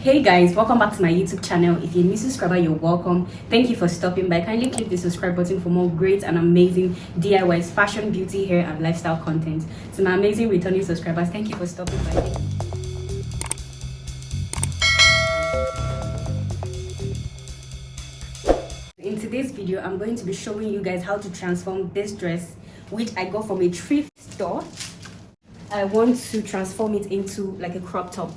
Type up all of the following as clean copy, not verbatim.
Hey guys, welcome back to my YouTube channel. If you're a new subscriber, you're welcome. Thank you for stopping by. Kindly click the subscribe button for more great and amazing DIYs, fashion, beauty, hair and lifestyle content. To my amazing returning subscribers, thank you for stopping by. In today's video, I'm going to be showing you guys how to transform this dress, which I got from a thrift store. I want to transform it into like a crop top.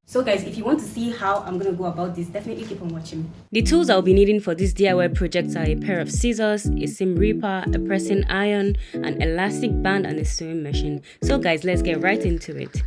So guys, if you want to see how I'm going to go about this, definitely keep on watching. The tools I'll be needing for this DIY project are a pair of scissors, a seam ripper, a pressing iron, an elastic band and a sewing machine. So guys, let's get right into it.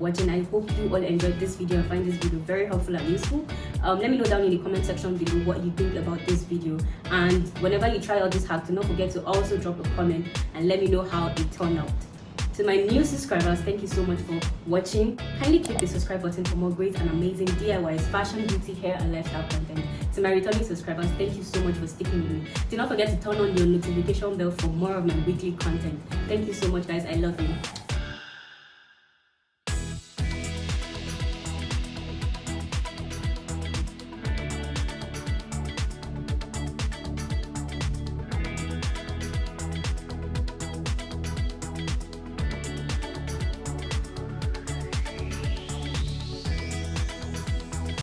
watching. I hope you all enjoyed this video and find this video very helpful and useful. Let me know down in the comment section below what you think about this video, and whenever you try out this hack, do not forget to also drop a comment and let me know how it turned out. To my new subscribers, thank you so much for watching. Kindly click the subscribe button for more great and amazing DIYs, fashion, beauty, hair and lifestyle content. To my returning subscribers, thank you so much for sticking with me. Do not forget to turn on your notification bell for more of my weekly content. Thank you so much, guys. I love you.